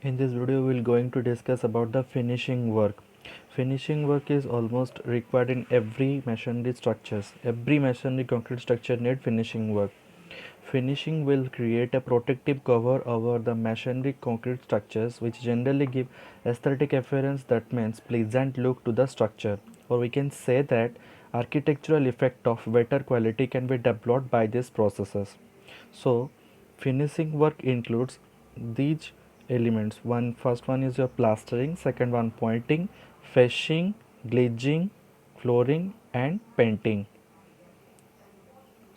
In this video, we're going to discuss about the finishing work. Finishing work is almost required in every masonry structures. Every masonry concrete structure need finishing work. Finishing will create a protective cover over the masonry concrete structures, which generally give aesthetic appearance, that means pleasant look to the structure. Or we can say that architectural effect of better quality can be developed by these processes. So finishing work includes these elements. First one is your plastering, second one pointing, fashing, glazing, flooring and painting.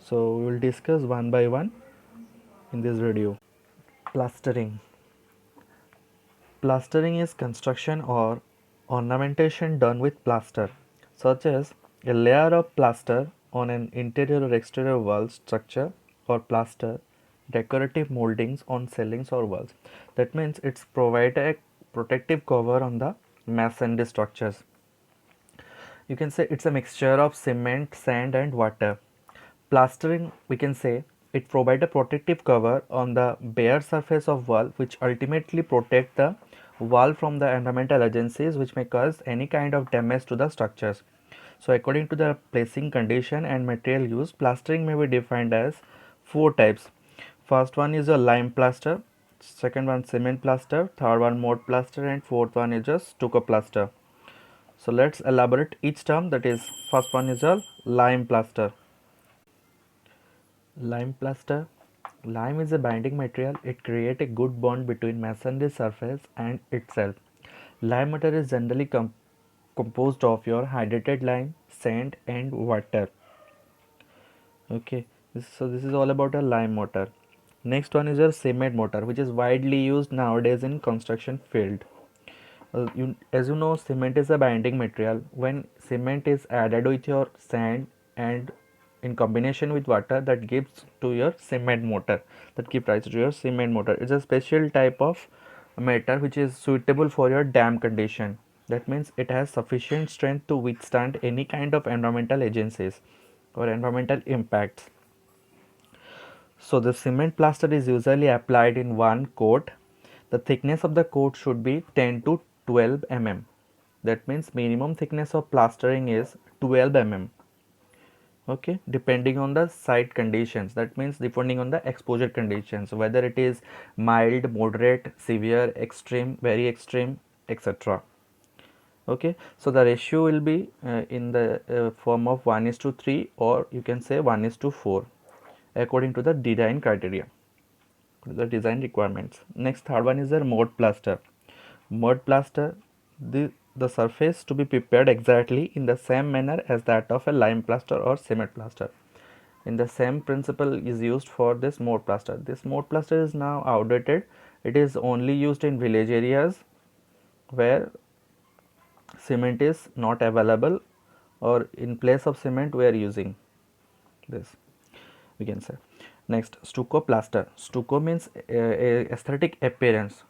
So we will discuss one by one in this video. Plastering. Plastering is construction or ornamentation done with plaster, such as a layer of plaster on an interior or exterior wall structure, or plaster decorative moldings on ceilings or walls. That means it's provide a protective cover on the masonry structures. You can say it's a mixture of cement, sand and water. Plastering, we can say, it provides a protective cover on the bare surface of wall, which ultimately protect the wall from the environmental agencies which may cause any kind of damage to the structures. So according to the placing condition and material use, plastering may be defined as four types. First one is a lime plaster, second one cement plaster, third one mud plaster and fourth one is a stucco plaster. So let's elaborate each term. That is, first one is a lime plaster. Lime plaster. Lime is a binding material. It creates a good bond between masonry surface and itself. Lime mortar is generally composed of your hydrated lime, sand and water. Okay, so this is all about a lime mortar. Next one is your cement mortar, which is widely used nowadays in construction field. As you know, cement is a binding material. When cement is added with your sand and in combination with water, that gives to your cement mortar, that gives rise to your cement mortar. It's a special type of mortar which is suitable for your dam condition. That means it has sufficient strength to withstand any kind of environmental agencies or environmental impacts. So the cement plaster is usually applied in one coat. The thickness of the coat should be 10 to 12 mm. That means minimum thickness of plastering is 12 mm. Okay, depending on the site conditions. That means depending on the exposure conditions, whether it is mild, moderate, severe, extreme, very extreme, etc. Okay, so the ratio will be in the form of 1 is to 3, or you can say 1 is to 4 according to the design criteria, the design requirements. Next, third one is the mud plaster. Mud plaster, the surface to be prepared exactly in the same manner as that of a lime plaster or cement plaster. In the same principle is used for this mud plaster. This mud plaster is now outdated. It is only used in village areas where cement is not available, or in place of cement we are using this, we can say. Next, stucco plaster. Stucco means a aesthetic appearance.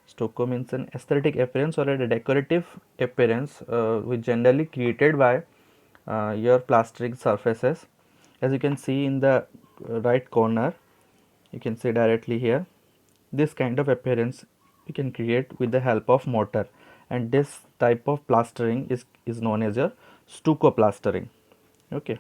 Stucco means an aesthetic appearance or a decorative appearance which generally created by your plastering surfaces. As you can see in the right corner, you can see directly here, this kind of appearance we can create with the help of mortar, and this type of plastering is known as your stucco plastering. Okay.